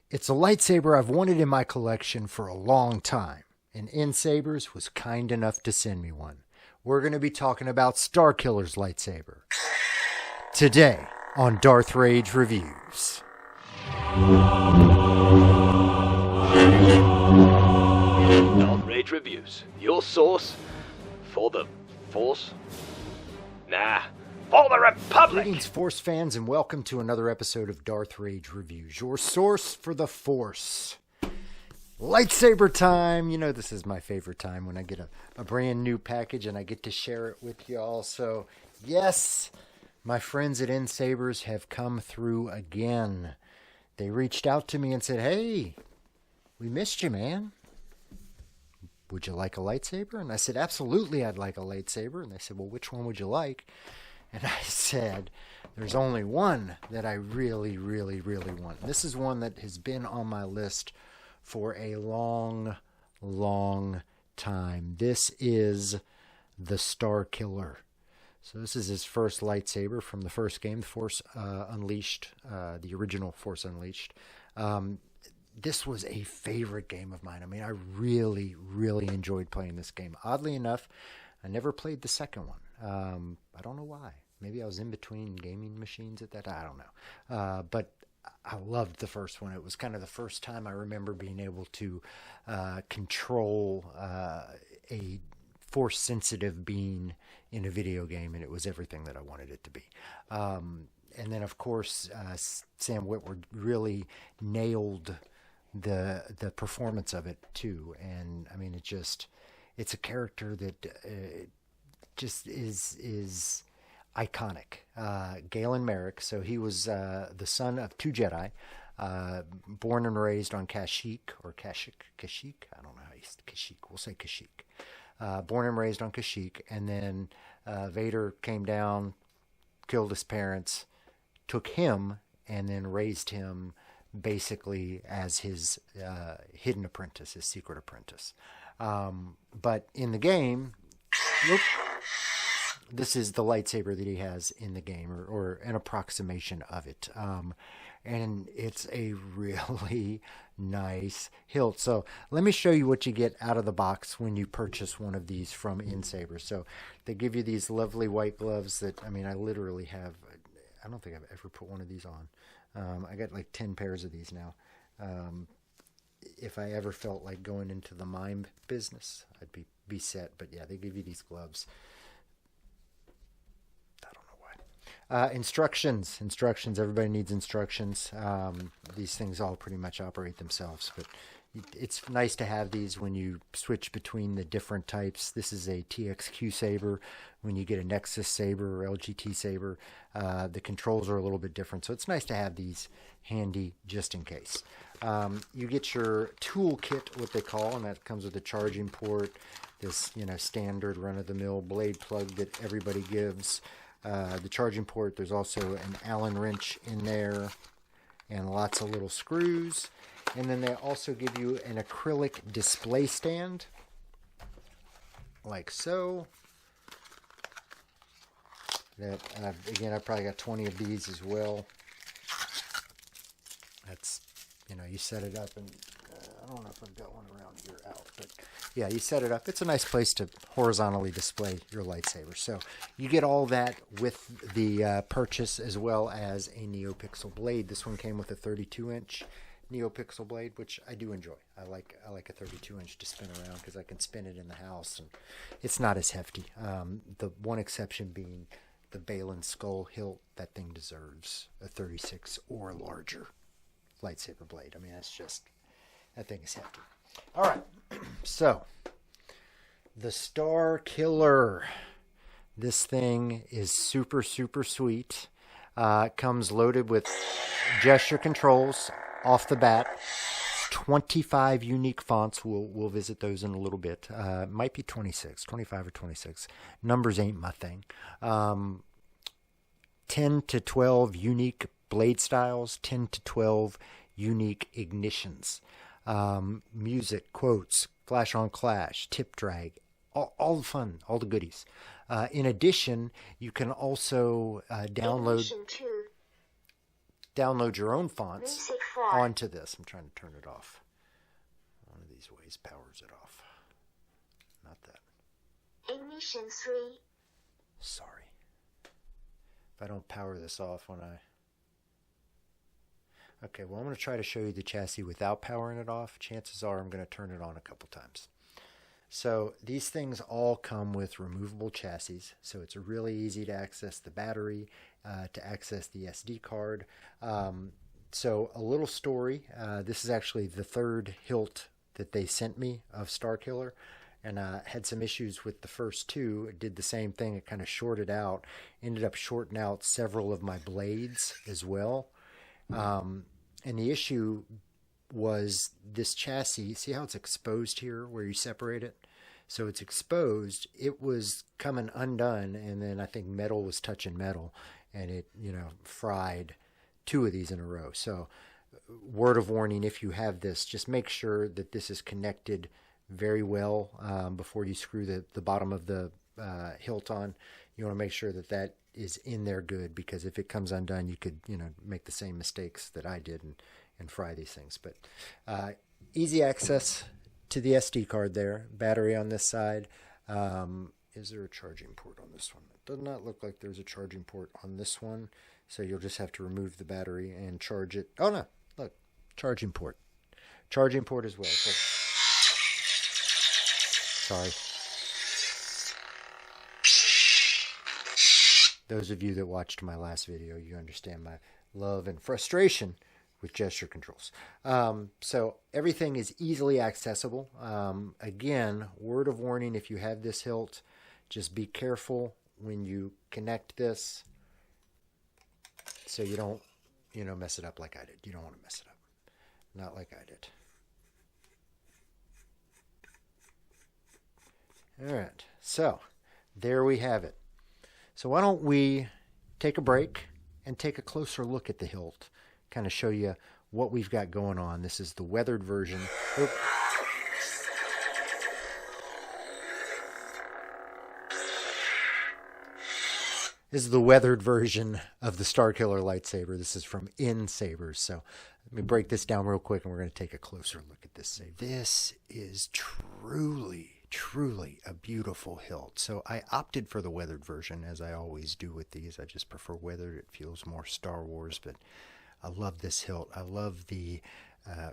It's a lightsaber I've wanted in my collection for a long time, and Nsabers was kind enough to send me one. We're going to be talking about Starkiller's lightsaber today on Darth Rage Reviews. Darth Rage Reviews, your source for the Force? Nah, for the Republic! Greetings, Force fans, and welcome to another episode of Darth Rage Reviews, your source for the Force. Lightsaber time! You know this is my favorite time when I get a brand new package and I get to share it with y'all. So, yes, my friends at Nsabers have come through again. They reached out to me and said, hey, we missed you, man. Would you like a lightsaber? And I said, absolutely, I'd like a lightsaber. And they said, well, which one would you like? And I said, there's only one that I really, really, really want. This is one that has been on my list for a long, long time. This is the Starkiller. So this is his first lightsaber from the first game, The Force Unleashed, the original Force Unleashed. This was a favorite game of mine. I mean, I really, really enjoyed playing this game. Oddly enough, I never played the second one. I don't know why. Maybe I was in between gaming machines at that time. I don't know. But I loved the first one. It was kind of the first time I remember being able to control a force-sensitive being in a video game, and it was everything that I wanted it to be. And then, of course, Sam Witwer really nailed the performance of it too. And I mean, it's a character that just is iconic. Galen Merrick. So he was the son of two Jedi, born and raised on Kashyyyk or Kashyyyk. I don't know how you say Kashyyyk. We'll say Kashyyyk. Born and raised on Kashyyyk, and then Vader came down, killed his parents, took him, and then raised him basically as his hidden apprentice, his secret apprentice. But in the game, this is the lightsaber that he has in the game, or an approximation of it. And it's a really nice hilt. So let me show you what you get out of the box when you purchase one of these from Nsabers. So they give you these lovely white gloves that, I mean, I literally have. I don't think I've ever put one of these on. I got like 10 pairs of these now. If I ever felt like going into the mime business, I'd be set. But yeah, they give you these gloves. I don't know why. Instructions. Everybody needs instructions. These things all pretty much operate themselves. But it's nice to have these when you switch between the different types. This is a TXQ saber. When you get a Nexus saber or LGT saber, the controls are a little bit different. So it's nice to have these handy just in case. You get your tool kit, what they call, and that comes with a charging port, this standard run-of-the-mill blade plug that everybody gives. The charging port, there's also an Allen wrench in there and lots of little screws. And then they also give you an acrylic display stand, like so. That again, I've probably got 20 of these as well. That's, you set it up, and I don't know if I've got one around here out, but yeah, you set it up. It's a nice place to horizontally display your lightsaber. So you get all that with the purchase, as well as a Neopixel blade. This one came with a 32-inch Neopixel blade, which I do enjoy. I like a 32-inch to spin around because I can spin it in the house, and it's not as hefty. The one exception being the Balin Skull hilt. That thing deserves a 36 or larger lightsaber blade. I mean, that thing is hefty. All right, so the Starkiller. This thing is super, super sweet. It comes loaded with gesture controls off the bat. 25 unique fonts. We'll visit those in a little bit. Might be 25 or 26. Numbers ain't my thing. 10 to 12 unique blade styles. 10 to 12 unique ignitions. Music, quotes, flash on clash, tip drag, all the fun, all the goodies. In addition, you can also download download your own fonts onto this. I'm trying to turn it off. One of these ways powers it off. Not that. Ignition 3. Sorry. If I don't power this off when I... Okay, well, I'm going to try to show you the chassis without powering it off. Chances are I'm going to turn it on a couple times. So these things all come with removable chassis. So it's really easy to access the battery, to access the SD card. So a little story. This is actually the third Hilt that they sent me of Starkiller. And had some issues with the first two. It did the same thing. It kind of shorted out. Ended up shorting out several of my blades as well. And the issue was this chassis. See how it's exposed here where you separate it? So it's exposed. It was coming undone, and then I think metal was touching metal, and it, fried two of these in a row. So word of warning, if you have this, just make sure that this is connected very well before you screw the bottom of the hilt on. You want to make sure that that is in there good, because if it comes undone, you could make the same mistakes that I did and fry these things. But easy access to the SD card there. Battery on this side. Is there a charging port on this one? It does not look like there's a charging port on this one, so you'll just have to remove the battery and charge it. Oh no, look, charging port as well. So, sorry. Those of you that watched my last video, you understand my love and frustration with gesture controls. So everything is easily accessible. Again, word of warning, if you have this hilt, just be careful when you connect this so you don't, mess it up like I did. You don't want to mess it up. Not like I did. All right, so there we have it. So why don't we take a break and take a closer look at the hilt, kind of show you what we've got going on. This is the weathered version. Oop. This is the weathered version of the Starkiller lightsaber. This is from Nsabers. So let me break this down real quick, and we're going to take a closer look at this saber. This is truly a beautiful hilt. So I opted for the weathered version, as I always do with these. I just prefer weathered. It feels more Star Wars, but I love this hilt. I love the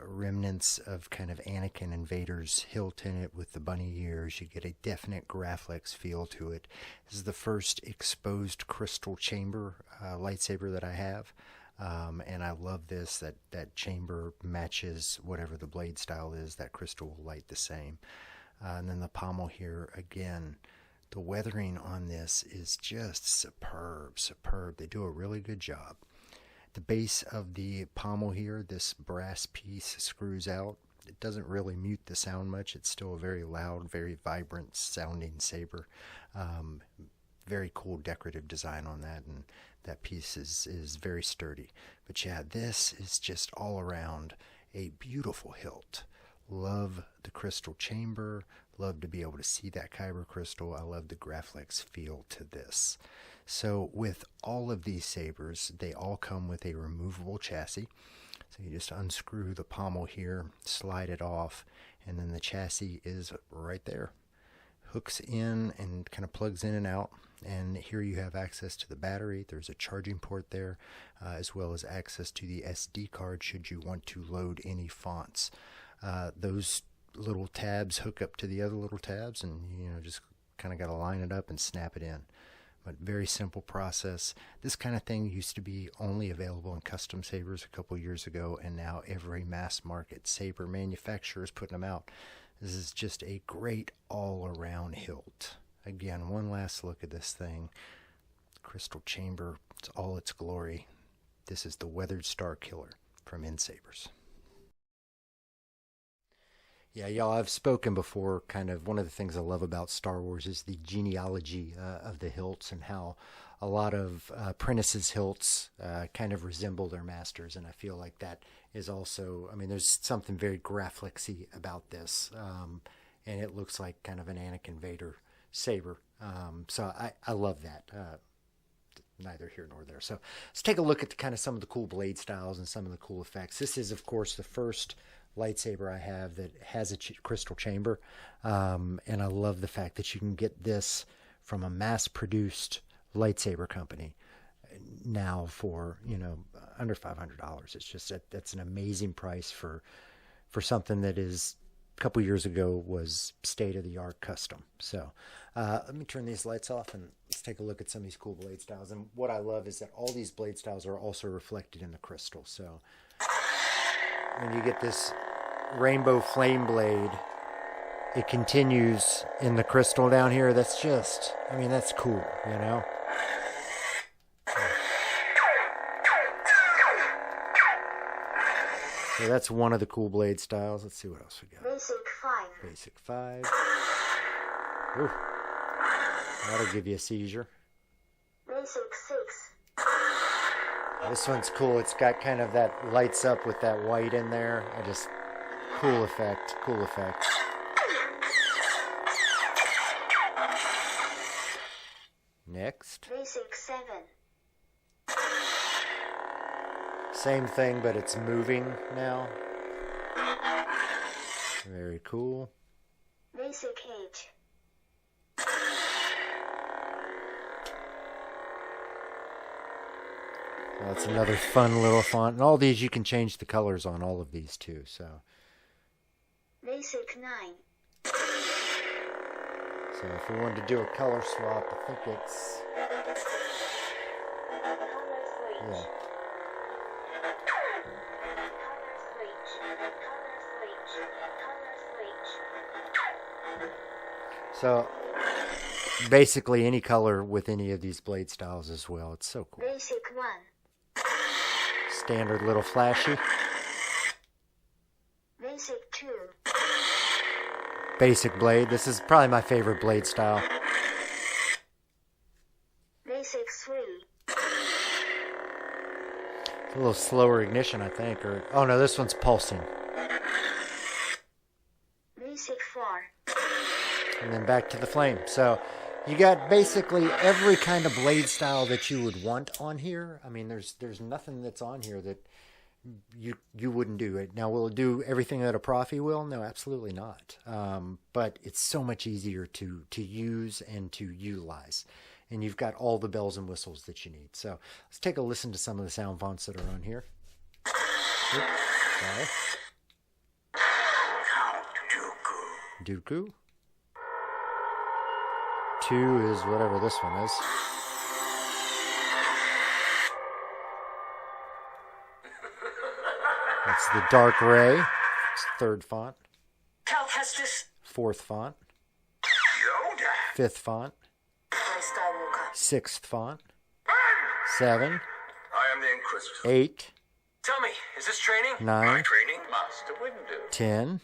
remnants of kind of Anakin and Vader's hilt in it with the bunny ears. You get a definite Graflex feel to it. This is the first exposed crystal chamber lightsaber that I have. And I love this, that chamber matches whatever the blade style is. That crystal will light the same. And then the pommel here, again, the weathering on this is just superb. They do a really good job. The base of the pommel here, this brass piece screws out. It doesn't really mute the sound much. It's still a very loud, very vibrant sounding saber. Very cool decorative design on that, and that piece is very sturdy. But yeah, this is just all around a beautiful hilt. Love the crystal chamber. Love to be able to see that kyber crystal. I love the Graflex feel to this. So with all of these sabers, they all come with a removable chassis. So you just unscrew the pommel here, slide it off, and then the chassis is right there. Hooks in and kind of plugs in and out. And here you have access to the battery. There's a charging port there, as well as access to the SD card should you want to load any fonts. Those little tabs hook up to the other little tabs, and just kind of got to line it up and snap it in. But very simple process. This kind of thing used to be only available in custom sabers a couple years ago, and now every mass market saber manufacturer is putting them out. This is just a great all-around hilt. Again, one last look at this thing. Crystal chamber, it's all its glory. This is the weathered Starkiller from Nsabers. Yeah, y'all, I've spoken before. Kind of one of the things I love about Star Wars is the genealogy of the hilts, and how a lot of apprentices' hilts kind of resemble their masters. And I feel like that is also, there's something very Graflexy about this. And it looks like kind of an Anakin Vader saber. So I love that. neither here nor there. So let's take a look at kind of some of the cool blade styles and some of the cool effects. This is, of course, the first lightsaber I have that has a crystal chamber, and I love the fact that you can get this from a mass-produced lightsaber company now for, you know, under $500. It's just that's an amazing price for something that is a couple years ago was state-of-the-art custom. So let me turn these lights off and let's take a look at some of these cool blade styles. And what I love is that all these blade styles are also reflected in the crystal. So when you get this rainbow flame blade, it continues in the crystal down here. That's just, I mean, that's cool, you know? So that's one of the cool blade styles. Let's see what else we got. Basic 5. Basic 5. Ooh. That'll give you a seizure. Basic 6. This one's cool. It's got kind of that lights up with that white in there. Cool effect, cool effect. Next. Basic 7. Same thing, but it's moving now. Very cool. Basic 8. That's another fun little font. And all these, you can change the colors on all of these too. So. Basic 9. So if we wanted to do a color swap, I think it's... Yeah. So basically any color with any of these blade styles as well. It's so cool. Basic 1. Standard little flashy. Basic 2. Basic blade. This is probably my favorite blade style. Basic 3. It's a little slower ignition, I think. Or oh no, this one's pulsing. Basic 4. And then back to the flame. So you got basically every kind of blade style that you would want on here. I mean, there's nothing that's on here that you wouldn't do it. Now, will it do everything that a Profi will? No, absolutely not. But it's so much easier to use and to utilize. And you've got all the bells and whistles that you need. So let's take a listen to some of the sound fonts that are on here. Oops, sorry. Dooku. 2 is whatever this one is. That's the Dark Ray. It's 3rd font. 4th font. 5th font. 6th font. 7. I am the Inquisitor. 8. Tell me, is this training? 9. My training? Master Windu. 10.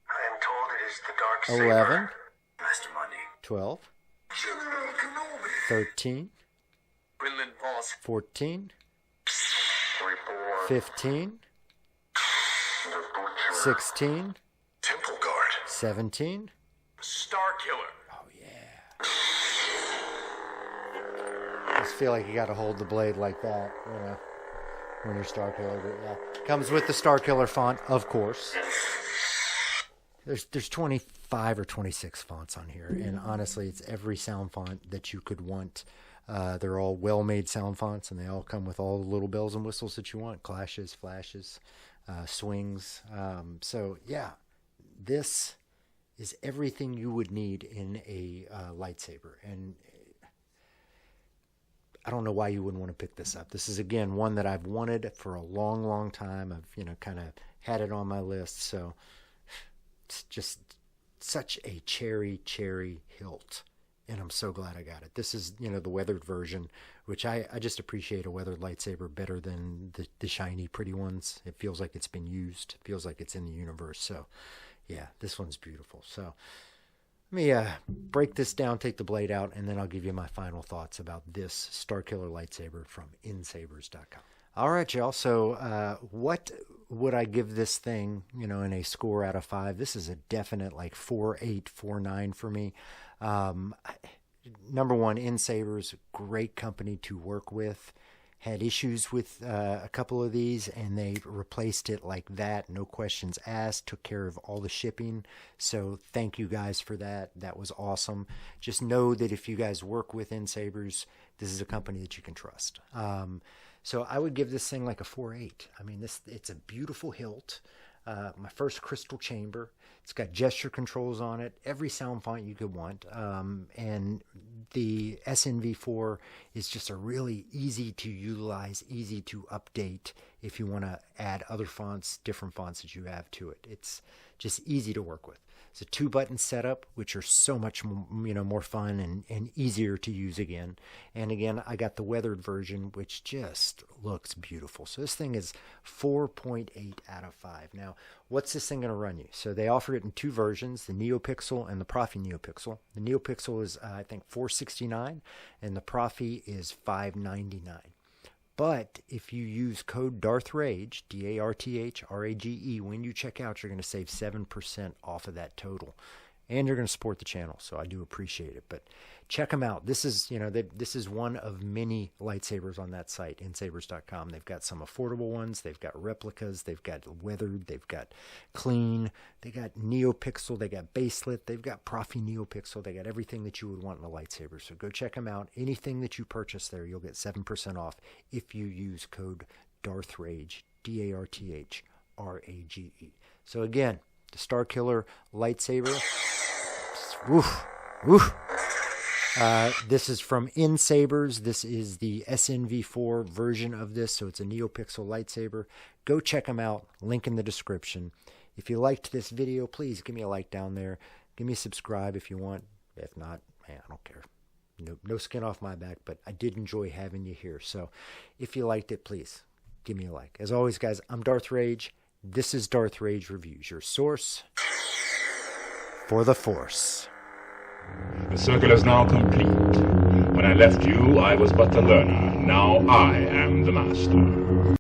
I am told it is the dark saber. 11. Master Mundi. 12. General Kenobi. 13. Quinlan Voss. 14. Reborn. 15. The Butcher. 16. Temple Guard. 17. Starkiller. Oh, yeah. I just feel like you got to hold the blade like that, you know, when you're Starkiller. But yeah, comes with the Starkiller font, of course. There's 25 or 26 fonts on here, and honestly, it's every sound font that you could want. They're all well-made sound fonts, and they all come with all the little bells and whistles that you want: clashes, flashes, swings. So yeah, this is everything you would need in a lightsaber, and I don't know why you wouldn't want to pick this up. This is, again, one that I've wanted for a long, long time. I've, you know, kind of had it on my list, so it's just such a cherry hilt, and I'm so glad I got it. This is, you know, the weathered version, which I just appreciate a weathered lightsaber better than the shiny, pretty ones. It feels like it's been used. It feels like it's in the universe. So, yeah, this one's beautiful. So let me break this down, take the blade out, and then I'll give you my final thoughts about this Starkiller lightsaber from Nsabers.com. All right, y'all. So what would I give this thing, you know, in a score out of 5? This is a definite like 4.8, 4.9 for me. number one, Nsabers, great company to work with. Had issues with a couple of these, and they replaced it like that, no questions asked, took care of all the shipping. So thank you guys for that. That was awesome. Just know that if you guys work with Nsabers, this is a company that you can trust. So I would give this thing like a 4.8. I mean, it's a beautiful hilt. My first crystal chamber. It's got gesture controls on it, every sound font you could want. And the SNV4 is just a really easy to utilize, easy to update if you want to add other fonts, different fonts that you have to it. It's just easy to work with. It's a 2-button setup, which are so much more fun and easier to use again. And again, I got the weathered version, which just looks beautiful. So this thing is 4.8 out of 5. Now, what's this thing going to run you? So they offer it in 2 versions, the Neopixel and the Profi Neopixel. The Neopixel is, I think, $469, and the Profi is $599. But if you use code DARTHRAGE, DARTHRAGE, when you check out, you're going to save 7% off of that total. And you're going to support the channel, so I do appreciate it. But check them out. This is, this is one of many lightsabers on that site, Nsabers.com. They've got some affordable ones. They've got replicas. They've got weathered. They've got clean. They got Neopixel. They got baselit. They've got Profi Neopixel. They got everything that you would want in a lightsaber. So go check them out. Anything that you purchase there, you'll get 7% off if you use code DARTHRAGE, DARTHRAGE. So again, the Starkiller lightsaber. Woof, woof. This is from Nsabers. This is the SNV4 version of this, so it's a Neopixel lightsaber. Go check them out. Link in the description. If you liked this video, please give me a like down there. Give me a subscribe if you want. If not, man, I don't care. No skin off my back, but I did enjoy having you here. So if you liked it, please give me a like. As always, guys, I'm Darth Rage. This is Darth Rage Reviews, your source for the Force. The circle is now complete. When I left you, I was but the learner. Now I am the master.